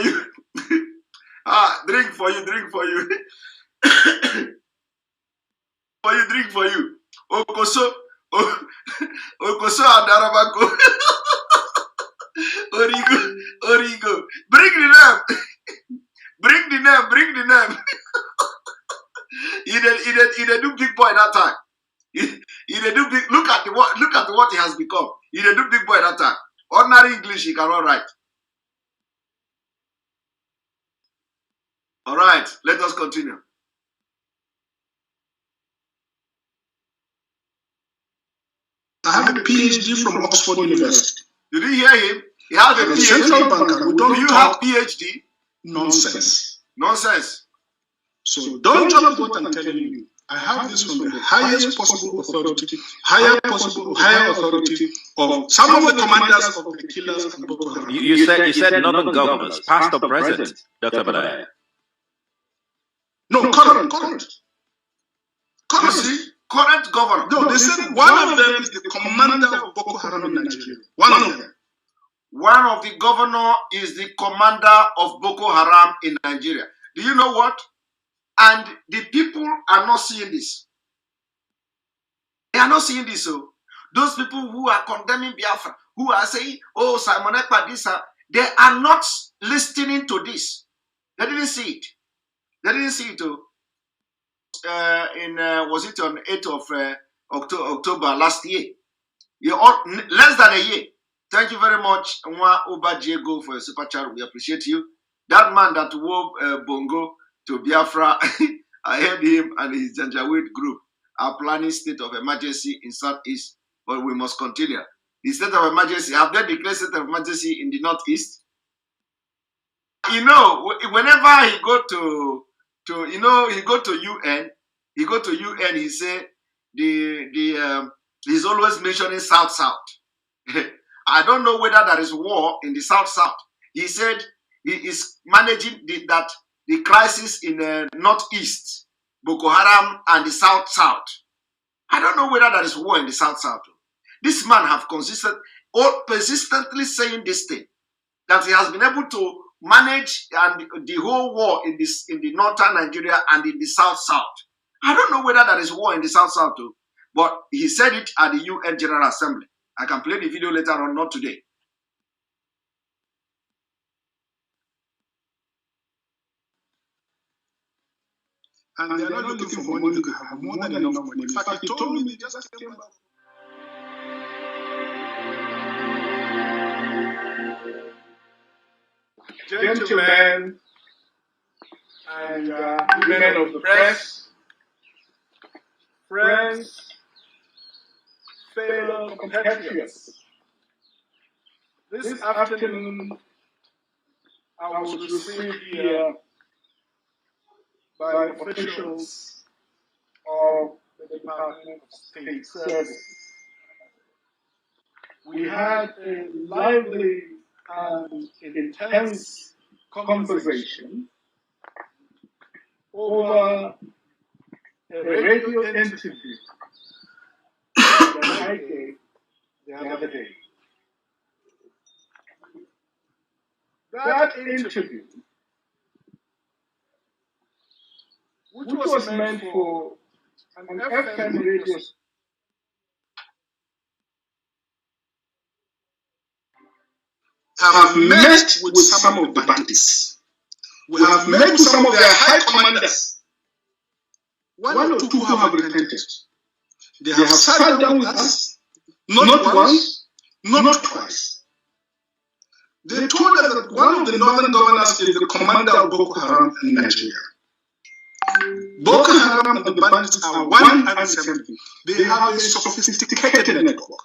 you. Drink for you. Drink for you. Okoso and Arabako. Origo. Bring the name. Bring the name. He did do big boy that time. He did do big. Look at what he has become. He did do big boy that time. Ordinary English he cannot write. All right, let us continue. I have a PhD from Oxford University. Did you hear him? He has a PhD. Central banker. Do you have PhD? Nonsense. Nonsense. So don't jump what I'm telling you. I have this from the highest possible authority, higher authority of some of the commanders of the killers and Boko Haram. You said not governors, past or present, Dr. Badaya. No, current. You see, current governor. No, they said one of them is the commander of Boko Haram in Nigeria. One of them. One of the governor is the commander of Boko Haram in Nigeria. Do you know what? And the people are not seeing this. They are not seeing this. So those people who are condemning Biafra, who are saying, oh, Simon Ekpa, this, they are not listening to this. They didn't see it. They didn't see it. Was it on 8th of October last year? Less than a year. Thank you very much, Nwa Oba Diego, for your super chat. We appreciate you. That man that wore Bongo to Biafra, I heard him and his Janjaweed group are planning state of emergency in Southeast, but we must continue. The state of emergency, have they declared state of emergency in the Northeast? You know, whenever he go to UN, he say he's always mentioning South. I don't know whether there is war in the South. He said he is managing the crisis in the Northeast, Boko Haram, and the South. I don't know whether there is war in the South. This man have persistently saying this thing, that he has been able to manage and the whole war in the northern Nigeria and in the South. I don't know whether there is war in the South too, but he said it at the UN General Assembly. I can play the video later on, not today. And they're not looking for money to have more than enough money. In fact, he told me they just came back. Gentlemen and women of the press, friends, fellow compatriots, this afternoon I was received here by officials of the Department of State Services. We had a lively and intense conversation over a radio interview that I gave the other day. That interview, which was meant for an FM radio, have met with some of the bandits. We have met with some of their high commanders. One or two who have repented. They have sat down with us, not once, not twice. They told us that one of the northern governors is the commander of Boko Haram in Nigeria. Boko Haram and the bandits are one and the same thing. They have a sophisticated network.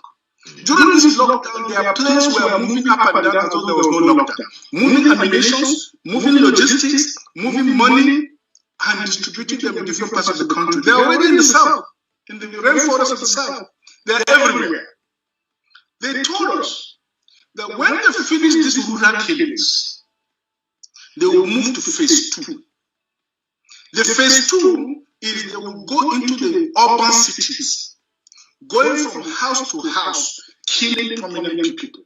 During this lockdown, their planes were moving up and down as though there was no lockdown. Moving ammunitions, moving logistics, moving money, and distributing them in different parts of the country. They're already in the south, in the rainforest of the south. They're everywhere. They told us that when they finish these rural killings, they will move to phase 2. The phase 2 is they will go into the urban cities, going from house to house, killing prominent people.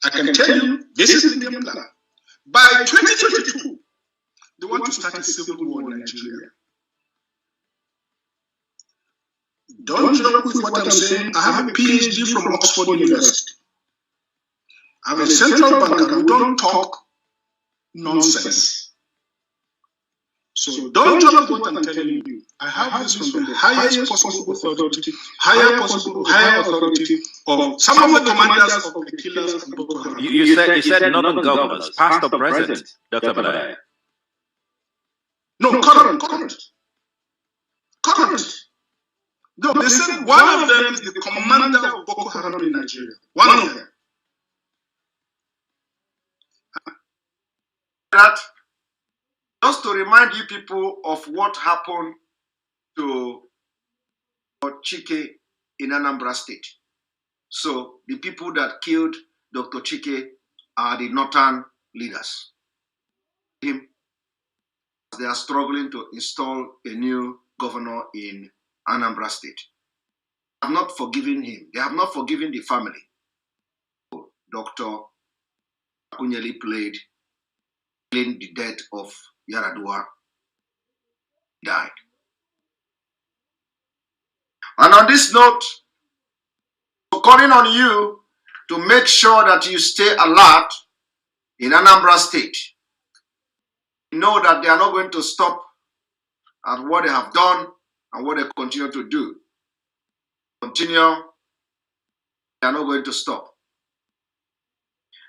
I can tell you, this is the game plan. By 2022, they want to start a civil war in Nigeria. Don't joke with what I'm saying. I have a PhD from Oxford University. I'm a central banker. We don't talk nonsense. So don't joke with what I'm telling you. I have this from the highest possible authority, higher authority of some of the commanders of the killers and Boko Haram. You said not governors, past or present, Dr. Balaya. No, current. No, they said one of them is the commander of Boko Haram in Nigeria. One of them. That, just to remind you people of what happened to Chike in Anambra State. So the people that killed Dr. Chike are the northern leaders. They are struggling to install a new governor in Anambra State. They have not forgiven him. They have not forgiven the family. Dr. Akunyeli played in the death of Yaradua. Died. And on this note, calling on you to make sure that you stay alert in Anambra State. Know that they are not going to stop at what they have done and what they continue to do. Continue, they are not going to stop.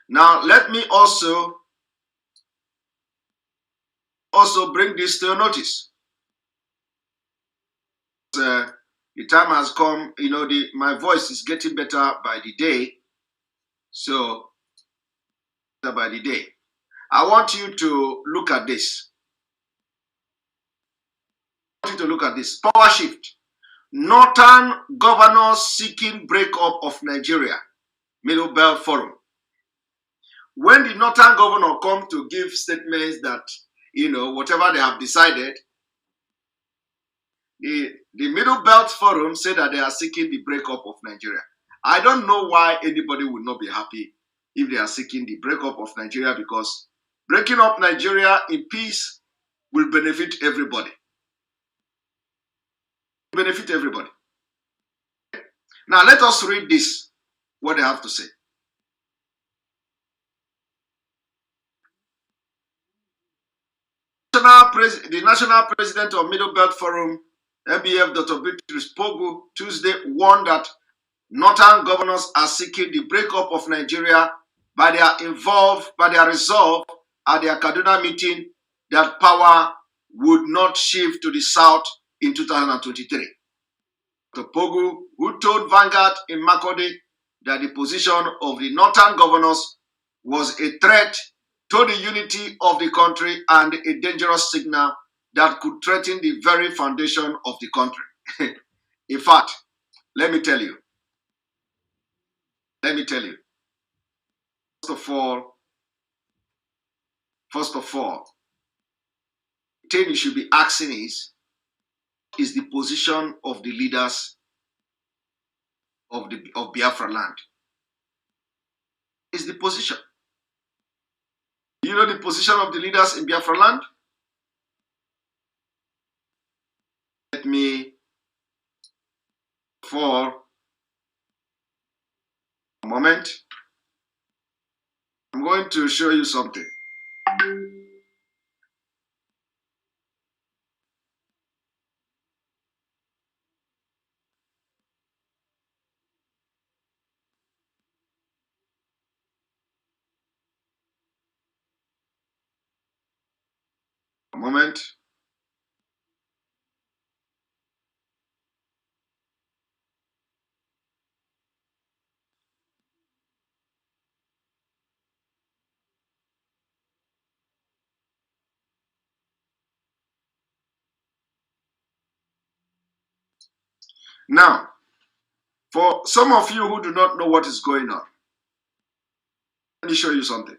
Now, let me also bring this to your notice. The time has come, my voice is getting better by the day. So, by the day. I want you to look at this. I want you to look at this. Power shift. Northern governors seeking breakup of Nigeria. Middle Belt Forum. When the Northern governor come to give statements that, whatever they have decided, the Middle Belt Forum said that they are seeking the breakup of Nigeria. I don't know why anybody would not be happy if they are seeking the breakup of Nigeria, because breaking up Nigeria in peace will benefit everybody. Benefit everybody. Now let us read this, what they have to say. The National President of Middle Belt Forum, MBF, Dr. Bitrus Pogu, Tuesday warned that Northern governors are seeking the breakup of Nigeria by their resolve at their Kaduna meeting that power would not shift to the south in 2023. Dr. Pogu, who told Vanguard in Makode that the position of the Northern governors was a threat to the unity of the country and a dangerous signal that could threaten the very foundation of the country. In fact, let me tell you. First of all, the thing you should be asking is the position of the leaders of Biafra land. Is the position. Do you know the position of the leaders in Biafra land? Let me, for a moment, I'm going to show you something. A moment. Now, for some of you who do not know what is going on, let me show you something.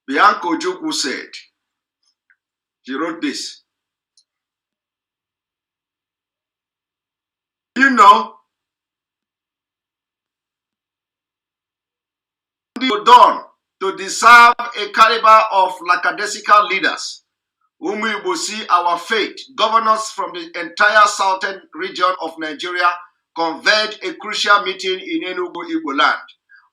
Bianca Ojukwu said, she wrote this. You know, done to deserve a caliber of lackadaisical leaders whom we will see our fate. Governors from the entire southern region of Nigeria convened a crucial meeting in Enugu, Igbo land.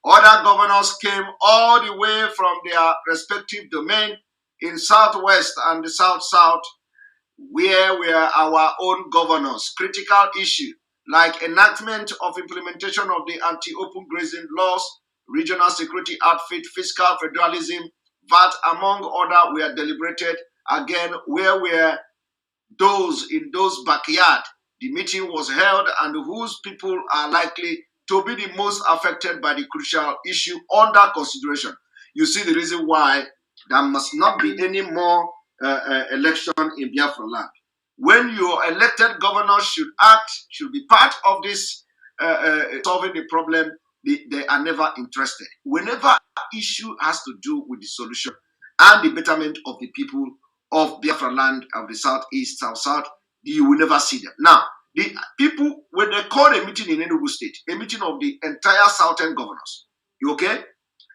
Other governors came all the way from their respective domain in southwest and the south-south, where were our own governors. Critical issue like enactment of implementation of the anti-open grazing laws, regional security outfit, fiscal federalism, VAT, among other, were deliberated. Again, where were those in those backyard? The meeting was held, and whose people are likely to be the most affected by the crucial issue under consideration. You see the reason why there must not be any more election in Biafra land. When your elected governors should act, should be part of this solving the problem, they are never interested. Whenever issue has to do with the solution and the betterment of the people of Biafra land, of the southeast, south, you will never see them. Now, the people, when they call a meeting in Enugu State, a meeting of the entire southern governors, you okay?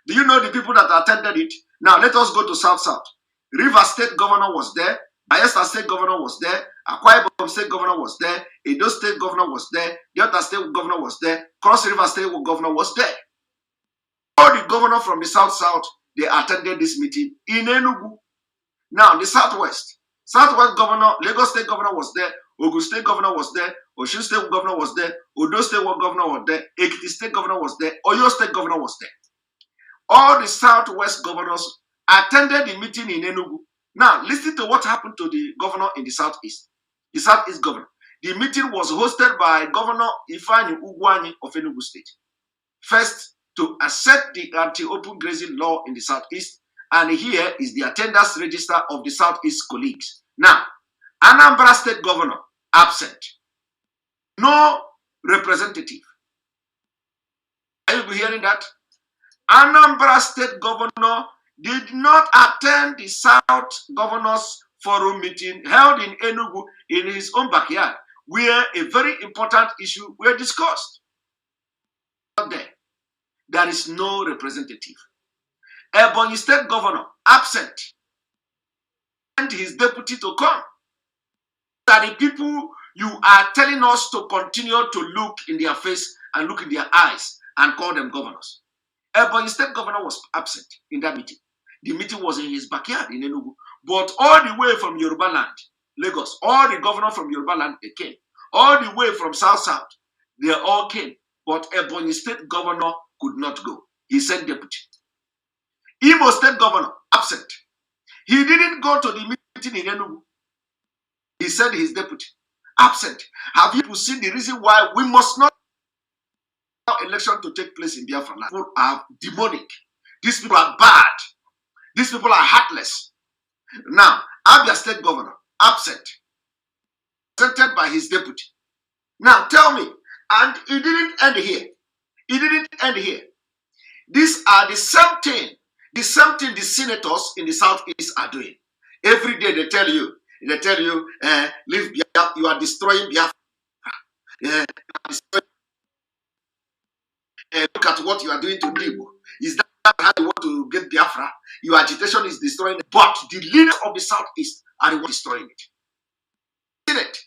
Do you know the people that attended it? Now, let us go to south-south. River State governor was there. Bayelsa State governor was there. Akwa Ibom State governor was there. Edo State governor was there. Delta State governor was there. Cross River State governor was there. All the governors from the south-south, they attended this meeting in Enugu. Now, the southwest governor, Lagos State governor was there. Ogun State governor was there. Osun State governor was there. Odo State governor was there. Ekiti State governor was there. Oyo State governor was there. All the southwest governors attended the meeting in Enugu. Now, listen to what happened to the governor in the southeast governor. The meeting was hosted by Governor Ifeanyi Ugwuanyi of Enugu State. First, to accept the anti-open grazing law in the southeast, and here is the attendance register of the southeast colleagues. Now, Anambra State governor, absent. No representative. Are you hearing that? Anambra State governor did not attend the South Governors Forum meeting held in Enugu in his own backyard, where a very important issue were discussed. There is no representative. Ebonyi State governor, absent. And his deputy to come. That the people you are telling us to continue to look in their face and look in their eyes and call them governors. Ebonyi State governor was absent in that meeting. The meeting was in his backyard in Enugu. But all the way from Yoruba land, Lagos, all the governors from Yoruba land, they came. All the way from South, they all came. But Ebonyi State governor could not go. He sent deputy. Imo State governor, absent. He didn't go to the meeting in Enugu. He sent his deputy, absent. Have you seen the reason why we must not allow election to take place in Biafra land? People are demonic. These people are bad. These people are heartless. Now, Abia State governor, absent, presented by his deputy. Now, tell me, and it didn't end here. It didn't end here. These are the same thing the senators in the southeast are doing. Every day they tell you, leave Biafra, you are destroying Biafra. Look at what you are doing to Igbo. Is that how you want to get Biafra? Your agitation is destroying it. But the leaders of the southeast are the ones destroying it.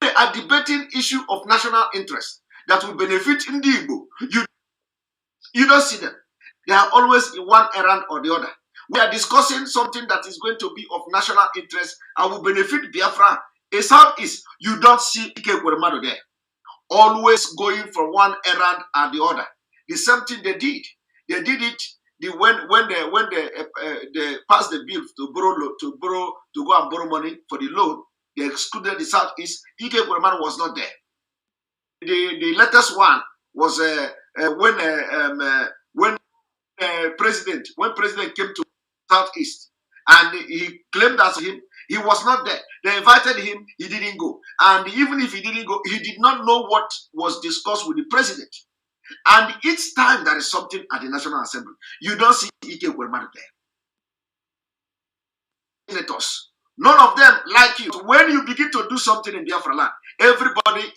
They are debating issue of national interest that will benefit Igbo. You don't see them. They are always in one errand or the other. We are discussing something that is going to be of national interest and will benefit Biafra. A southeast, you don't see Ike Kweremadu there. always going from one errand and the other. The same thing they did. They did it when they passed the bill to go and borrow money for the loan. They excluded the Southeast. Ike Ekweremadu was not there. The latest one was when President came to Southeast and he claimed as him, he was not there. They invited him, he didn't go. And even if he didn't go, he did not know what was discussed with the president. And each time there is something at the National Assembly, you don't see Ike Ekweremadu there. Senators, none of them like you. When you begin to do something in Biafra land, everybody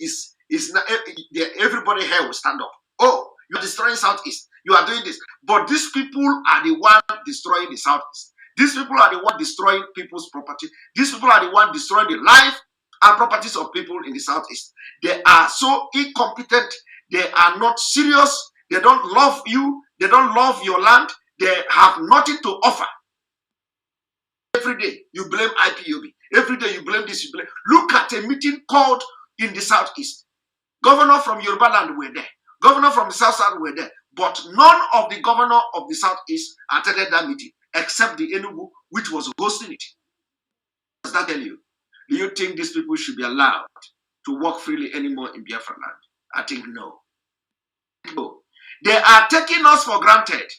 everybody here will stand up. Oh, you're destroying Southeast. You are doing this. But these people are the one destroying the Southeast. These people are the one destroying people's property. These people are the one destroying the life and properties of people in the Southeast. They are so incompetent. They are not serious. They don't love you. They don't love your land. They have nothing to offer. Every day you blame IPOB. Every day you blame this. You blame. Look at a meeting called in the Southeast. Governor from Yoruba land were there. Governor from the South Side were there. But none of the governor of the Southeast attended that meeting except the Enugu, which was hosting it. Does that tell you? Do you think these people should be allowed to walk freely anymore in Biafra land? I think no. No. They are taking us for granted.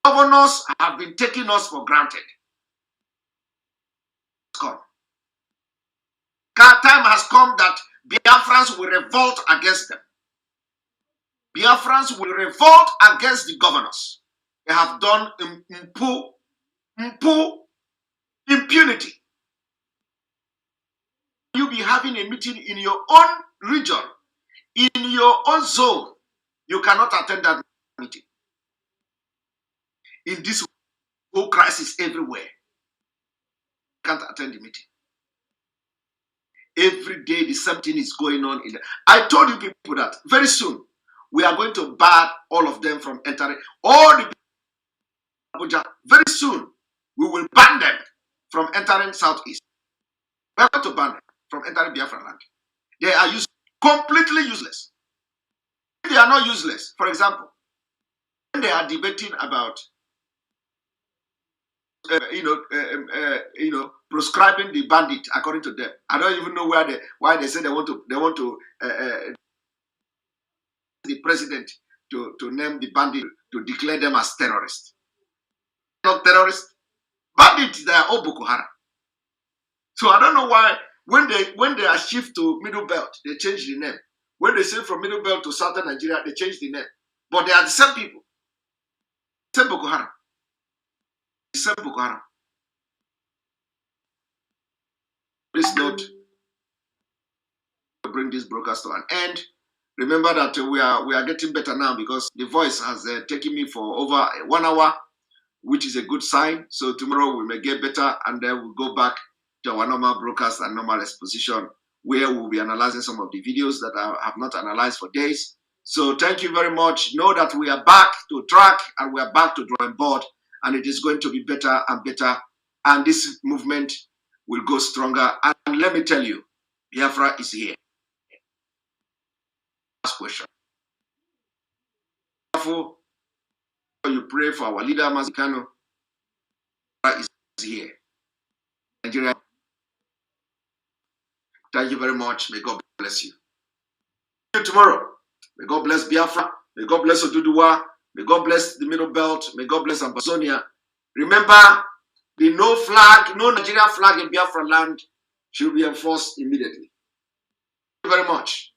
Governors have been taking us for granted. Time has come that Biafrans will revolt against them. Biafrans will revolt against the governors. They have done impunity. You be having a meeting in your own region, in your own zone. You cannot attend that meeting. In this whole crisis everywhere, you can't attend the meeting. Every day the same thing is going on. I told you people that very soon we are going to ban all of them from entering. All the people in Abuja, very soon we will ban them from entering Southeast. We are going to ban them from entering Biafra land. They are completely useless. If they are not useless, for example, when they are debating about proscribing the bandit according to them. I don't even know why they say they want to the president to name the bandit, to declare them as terrorists. Not terrorists. Bandits, they are all Boko Haram. So I don't know why when they are shift to Middle Belt, they change the name. When they say from Middle Belt to Southern Nigeria, they change the name. But they are the same people. Same Boko Haram. The same Boko Haram. Please note to bring this broadcast to an end. Remember that we are getting better now because the voice has taken me for over 1 hour, which is a good sign. So tomorrow we may get better and then we'll go back to our normal broadcast and normal exposition where we'll be analyzing some of the videos that I have not analyzed for days. So thank you very much. Know that we are back to track and we are back to drawing board, and it is going to be better and better. And this movement will go stronger. And let me tell you, Biafra is here. Last question. You pray for our leader, Mazi. Biafra is here. Nigeria. Thank you very much. May God bless you. See you tomorrow. May God bless Biafra. May God bless Oduduwa. May God bless the Middle Belt. May God bless Amazonia. Remember, the no Nigerian flag in Biafra land should be enforced immediately. Thank you very much.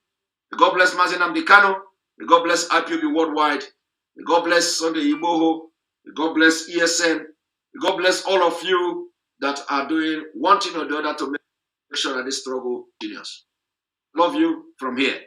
May God bless Mazi Namdekano. May God bless IPOB worldwide. May God bless Sunday Igboho. May God bless ESN. May God bless all of you that are doing one thing or the other to make sure that this struggle continues. Love you from here.